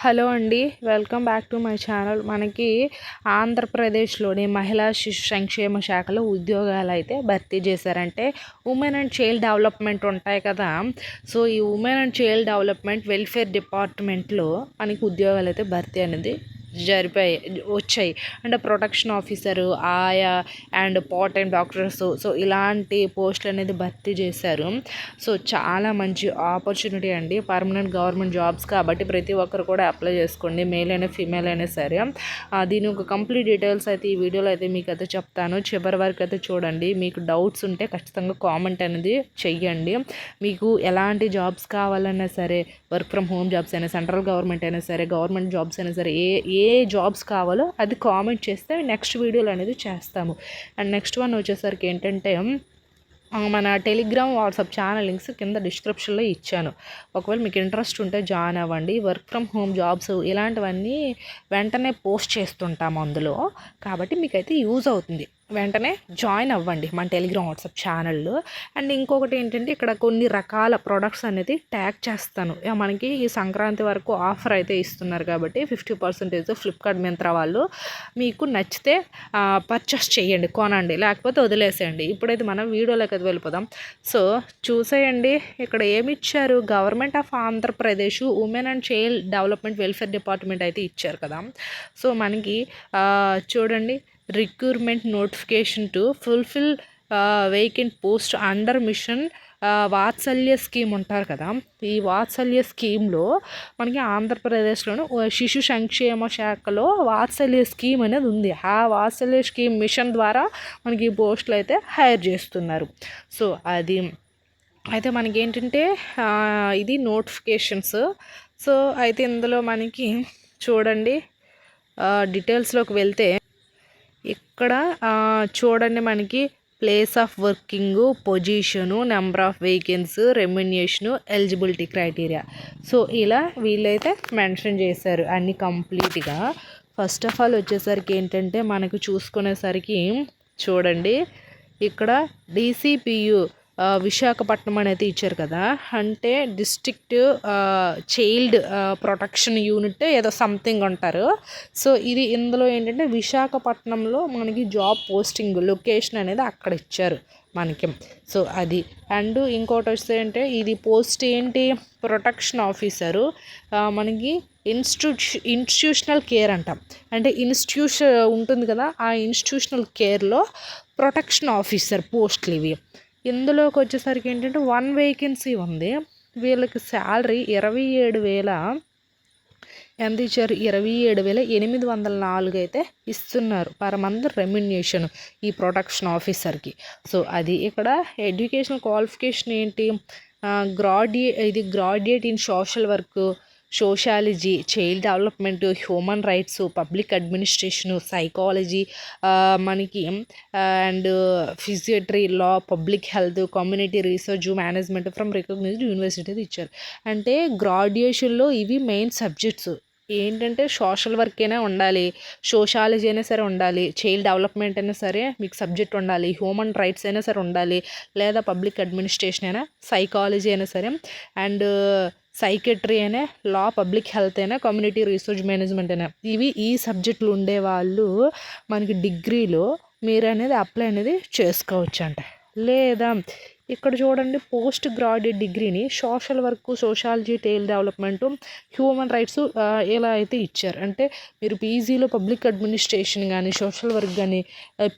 Hello అండి, welcome back to my channel. మనకి ఆంధ్రప్రదేశ్లోని మహిళా శిశు సంక్షేమ శాఖలో ఉద్యోగాలు అయితే భర్తీ చేశారంటే ఉమెన్ అండ్ చైల్డ్ డెవలప్మెంట్ ఉంటాయి కదా. సో ఈ women and child development welfare డిపార్ట్మెంట్లో మనకి ఉద్యోగాలు అయితే భర్తీ అనేది వచ్చాయి. అంటే ప్రొటెక్షన్ ఆఫీసరు, ఆయా and part time doctors, so ఇలాంటి పోస్టులు అనేది భర్తీ చేశారు. సో చాలా మంచి ఆపర్చునిటీ అండి. పర్మనెంట్ గవర్నమెంట్ జాబ్స్ కాబట్టి ప్రతి ఒక్కరు కూడా అప్లై చేసుకోండి, మేల్ అయినా ఫీమేల్ అయినా సరే. దీని ఒక కంప్లీట్ డీటెయిల్స్ అయితే ఈ వీడియోలో అయితే మీకు అయితే చెప్తాను. చివరి వరకు అయితే చూడండి. మీకు డౌట్స్ ఉంటే ఖచ్చితంగా కామెంట్ అనేది చెయ్యండి. మీకు ఎలాంటి జాబ్స్ కావాలన్నా సరే, వర్క్ ఫ్రమ్ హోమ్ జాబ్స్ అయినా, సెంట్రల్ గవర్నమెంట్ అయినా సరే, గవర్నమెంట్ జాబ్స్ అయినా సరే, ఏ జాబ్స్ కావాలో అది కామెంట్ చేస్తే నెక్స్ట్ వీడియోలు అనేది చేస్తాము. అండ్ నెక్స్ట్ వన్ వచ్చేసరికి ఏంటంటే, మన టెలిగ్రామ్, వాట్సాప్ ఛానల్ లింక్స్ కింద డిస్క్రిప్షన్లో ఇచ్చాను. ఒకవేళ మీకు ఇంట్రెస్ట్ ఉంటే జాయిన్ అవ్వండి. వర్క్ ఫ్రమ్ హోమ్ జాబ్స్ ఇలాంటివన్నీ వెంటనే పోస్ట్ చేస్తుంటాము అందులో, కాబట్టి మీకైతే యూజ్ అవుతుంది. వెంటనే జాయిన్ అవ్వండి మన టెలిగ్రామ్, వాట్సాప్ ఛానల్లో. అండ్ ఇంకొకటి ఏంటంటే, ఇక్కడ కొన్ని రకాల ప్రొడక్ట్స్ అనేది ట్యాగ్ చేస్తాను. మనకి ఈ సంక్రాంతి వరకు ఆఫర్ అయితే ఇస్తున్నారు కాబట్టి 50% ఫ్లిప్కార్ట్ మింత్రా వాళ్ళు. మీకు నచ్చితే పర్చేస్ చేయండి, కొనండి, లేకపోతే వదిలేసేయండి. ఇప్పుడైతే మనం వీడియోలోకి అయితే వెళ్ళిపోదాం. సో చూసేయండి, ఇక్కడ ఏమి ఇచ్చారు, government of Andhra Pradesh women and child development welfare department అయితే ఇచ్చారు కదా. సో మనకి చూడండి, recruitment notification to fulfil vacant post under mission Vatsalya scheme ఉంటారు కదా. ఈ వాత్సల్య స్కీమ్లో మనకి ఆంధ్రప్రదేశ్లోని శిశు సంక్షేమ శాఖలో వాత్సల్య స్కీమ్ అనేది ఉంది. ఆ వాత్సల్య స్కీమ్ మిషన్ ద్వారా మనకి ఈ పోస్టులు అయితే హైర్ చేస్తున్నారు. సో అది అయితే మనకి ఏంటంటే, ఇది నోటిఫికేషన్స్. సో అయితే ఇందులో మనకి చూడండి, డీటెయిల్స్లోకి వెళ్తే ఇక్కడ చూడండి, మనకి place of working, position, number of vacancy, remuneration, eligibility criteria. So ఇలా వీళ్ళైతే మెన్షన్ చేశారు అన్నీ కంప్లీట్గా. ఫస్ట్ ఆఫ్ ఆల్ వచ్చేసరికి ఏంటంటే, మనకు చూసుకునేసరికి చూడండి, ఇక్కడ DCPU విశాఖపట్నం అనేది ఇచ్చారు కదా. అంటే డిస్ట్రిక్ట్ చైల్డ్ ప్రొటెక్షన్ యూనిట్ ఏదో సంథింగ్ అంటారు. సో ఇది ఇందులో ఏంటంటే, విశాఖపట్నంలో మనకి జాబ్ పోస్టింగ్ లొకేషన్ అనేది అక్కడ ఇచ్చారు మనకి. సో అది. అండ్ ఇంకోటి వస్తే అంటే, ఇది పోస్ట్ ఏంటి, ప్రొటెక్షన్ ఆఫీసరు. మనకి ఇన్స్టిట్యూషనల్ కేర్ అంటాం. అంటే ఇన్స్టిట్యూషన్ ఉంటుంది కదా, ఆ ఇన్స్టిట్యూషనల్ కేర్లో ప్రొటెక్షన్ ఆఫీసర్ పోస్టులు ఇవి. ఇందులోకి వచ్చేసరికి ఏంటంటే 1 వేకెన్సీ ఉంది. వీళ్ళకి శాలరీ 27,000 ఎంత ఇచ్చారు, 27,804 అయితే ఇస్తున్నారు పర్ మంత్ రెమ్యునరేషన్ ఈ ప్రొటెక్షన్ ఆఫీసర్కి. సో అది. ఇక్కడ ఎడ్యుకేషనల్ క్వాలిఫికేషన్ ఏంటి, graduate in social work, sociology, child development, human rights, public administration, psychology, మనకి and physiotherapy, law, public health, community research, management from recognised university ఇచ్చారు. అంటే గ్రాడ్యుయేషన్లో ఇవి మెయిన్ సబ్జెక్ట్స్ ఏంటంటే, సోషల్ వర్క్ అయినా ఉండాలి, సోషాలజీ అయినా సరే ఉండాలి, చైల్డ్ డెవలప్మెంట్ అయినా సరే మీకు సబ్జెక్ట్ ఉండాలి, హ్యూమన్ రైట్స్ అయినా సరే ఉండాలి, లేదా పబ్లిక్ అడ్మినిస్ట్రేషన్ అయినా, సైకాలజీ అయినా సరే, అండ్ సైకెట్రీ అయినా, లా, పబ్లిక్ హెల్త్ అయినా, కమ్యూనిటీ రీసెర్చ్ మేనేజ్మెంట్ అయినా, ఇవి ఈ సబ్జెక్టులు ఉండేవాళ్ళు మనకి డిగ్రీలో మీరు అనేది అప్లై అనేది చేసుకోవచ్చు అంట. లేదా ఇక్కడ చూడండి, పోస్ట్ గ్రాడ్యుయేట్ డిగ్రీని social work, sociology, child development, human rights ఇలా అయితే ఇచ్చారు. అంటే మీరు పీజీలో పబ్లిక్ అడ్మినిస్ట్రేషన్ కానీ, సోషల్ వర్క్ కానీ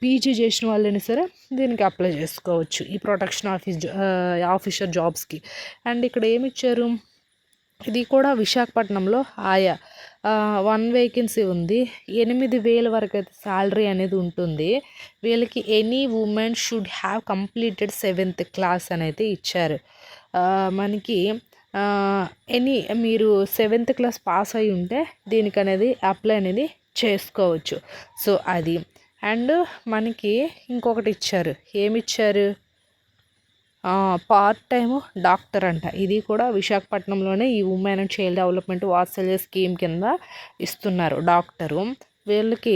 పీజీ చేసిన వాళ్ళైనా సరే దీనికి అప్లై చేసుకోవచ్చు, ఈ ప్రొటెక్షన్ ఆఫీసర్ జాబ్స్కి. అండ్ ఇక్కడ ఏమి ఇచ్చారు, ఇది కూడా విశాఖపట్నంలో ఆయా 1 వేకెన్సీ ఉంది. 8,000 వరకు అయితే శాలరీ అనేది ఉంటుంది. వీళ్ళకి any women should have completed 7th class అనేది ఇచ్చారు. మనకి మీరు 7th క్లాస్ పాస్ అయి ఉంటే దీనికి అనేది అప్లై అనేది చేసుకోవచ్చు. సో అది. అండ్ మనకి ఇంకొకటి ఇచ్చారు, ఏమిచ్చారు, పార్ట్ టైము డాక్టర్ అంట. ఇది కూడా విశాఖపట్నంలోనే ఈ women and child development Vatsalya scheme కింద ఇస్తున్నారు డాక్టరు. వీళ్ళకి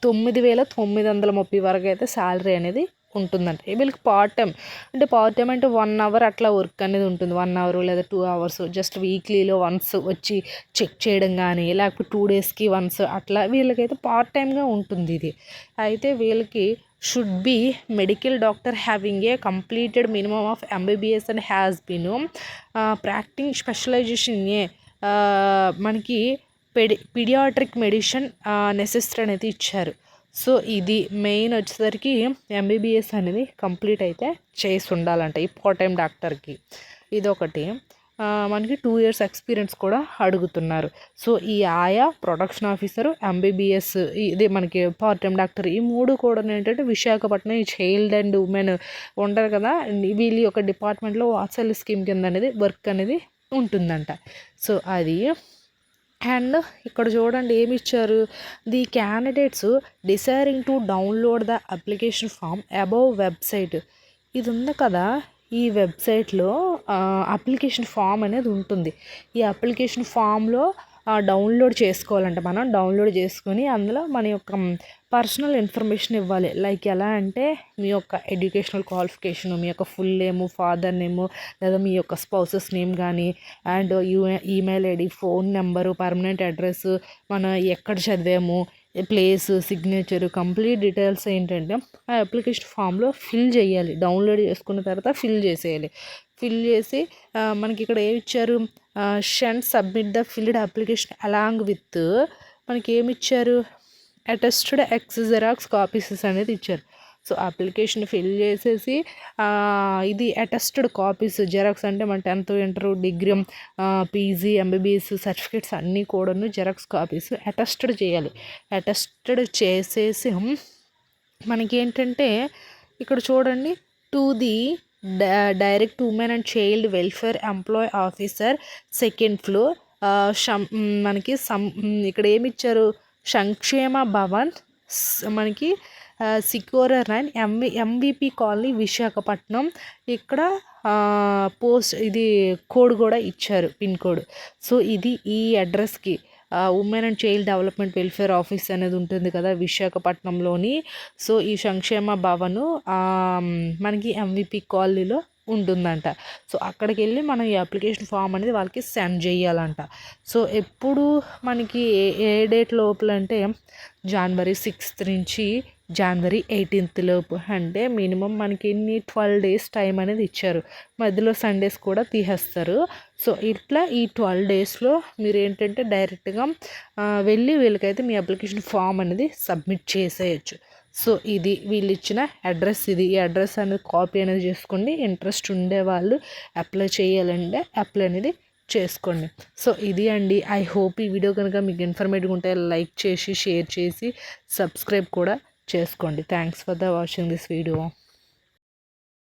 9,930 వరకు అయితే శాలరీ అనేది ఉంటుందంట. వీళ్ళకి పార్ట్ టైం అంటే 1 అవర్ అట్లా వర్క్ అనేది ఉంటుంది. 1 అవర్ లేదా 2 అవర్స్ జస్ట్ వీక్లీలో వన్స్ వచ్చి చెక్ చేయడం కానీ లేకపోతే 2 డేస్కి వన్స్ అట్లా వీళ్ళకైతే పార్ట్ టైంగా ఉంటుంది ఇది. అయితే వీళ్ళకి should be medical doctor having a completed minimum of MBBS and has been practising specialisation a మనకి పీడియాట్రిక్ మెడిసిన్ నెసెసరీ అనేది ఇచ్చారు. సో ఇది మెయిన్ వచ్చేసరికి MBBS అనేది కంప్లీట్ అయితే చేసి ఉండాలంట ఈ పార్ట్ టైం డాక్టర్కి. ఇదొకటి. మనకి 2 years ఎక్స్పీరియన్స్ కూడా అడుగుతున్నారు. సో ఈ ఆయా, ప్రొడక్షన్ ఆఫీసరు, MBBS ఇది మనకి పార్ట్ టైం డాక్టర్ ఈ 3 కూడా ఏంటంటే విశాఖపట్నం ఈ చైల్డ్ అండ్ ఉమెన్ ఉంటారు కదా, వీళ్ళ యొక్క డిపార్ట్మెంట్లో వాత్సల్య స్కీమ్ కింద అనేది వర్క్ అనేది ఉంటుందంట. సో అది. అండ్ ఇక్కడ చూడండి ఏమి ఇచ్చారు, the candidates desiring to download the application form above website. ఇది ఉంది కదా, ఈ వెబ్సైట్లో అప్లికేషన్ ఫామ్ అనేది ఉంటుంది. ఈ అప్లికేషన్ ఫామ్లో డౌన్లోడ్ చేసుకోవాలంట. మనం డౌన్లోడ్ చేసుకొని అందులో మన యొక్క పర్సనల్ ఇన్ఫర్మేషన్ ఇవ్వాలి. లైక్ ఎలా అంటే మీ యొక్క ఎడ్యుకేషనల్ క్వాలిఫికేషను, మీ యొక్క ఫుల్ నేము, ఫాదర్ నేము, లేదా మీ యొక్క స్పౌసెస్ నేమ్ కానీ, and email ID, phone number, permanent address, మనం ఎక్కడ చదివాము, ప్లేస్, సిగ్నేచరు, కంప్లీట్ డీటెయిల్స్ ఏంటంటే ఆ అప్లికేషన్ ఫామ్లో ఫిల్ చేయాలి. డౌన్లోడ్ చేసుకున్న తర్వాత ఫిల్ చేసేయాలి. ఫిల్ చేసి మనకి ఇక్కడ ఏమి ఇచ్చారు, send submit the filled application along with మనకి ఏమి ఇచ్చారు, అటెస్టెడ్ ఎక్స్ జెరాక్స్ కాపీస్ అనేది ఇచ్చారు. సో అప్లికేషన్ ఫిల్ చేసేసి ఇది అటెస్టెడ్ కాపీస్ జెరాక్స్ అంటే మన 10th inter degree PG MBBS certificates అన్నీ కూడాను జెరాక్స్ కాపీస్ అటెస్టెడ్ చేయాలి. అటెస్టెడ్ చేసేసి మనకి ఏంటంటే ఇక్కడ చూడండి, to the direct women and child welfare employ officer 2nd floor మనకి ఇక్కడ ఏమి ఇచ్చారు, సంక్షేమ భవన్ మనకి సికోరర్ అండ్ MVP కాలనీ విశాఖపట్నం. ఇక్కడ పోస్ట్ ఇది కోడ్ కూడా ఇచ్చారు, పిన్ కోడ్. సో ఇది ఈ అడ్రస్కి women and child development welfare office అనేది ఉంటుంది కదా విశాఖపట్నంలోని. సో ఈ సంక్షేమ భవను మనకి MVP కాలనీలో ఉంటుందంట. సో అక్కడికి వెళ్ళి మనం ఈ అప్లికేషన్ ఫామ్ అనేది వాళ్ళకి సెండ్ చేయాలంట. సో ఎప్పుడు మనకి ఏ డేట్ లోపల అంటే January 6th నుంచి January 18th లోపు, అంటే మినిమం మనకి 12 days టైం అనేది ఇచ్చారు. మధ్యలో సండేస్ కూడా తీసేస్తారు. సో ఇట్లా ఈ 12 daysలో మీరు ఏంటంటే డైరెక్ట్గా వెళ్ళి వీళ్ళకైతే మీ అప్లికేషన్ ఫామ్ అనేది సబ్మిట్ చేసేయచ్చు. సో ఇది వీళ్ళు ఇచ్చిన అడ్రస్. ఇది ఈ అడ్రస్ అనేది కాపీ అనేది చేసుకోండి. ఇంట్రెస్ట్ ఉండేవాళ్ళు అప్లై చేయాలంటే అప్లై అనేది చేసుకోండి. సో ఇది అండి. ఐ హోప్ ఈ వీడియో కనుక మీకు ఇన్ఫర్మేటివ్గా ఉంటే లైక్ చేసి, షేర్ చేసి, సబ్స్క్రైబ్ కూడా చేసుకోండి. Thanks for the watching this video.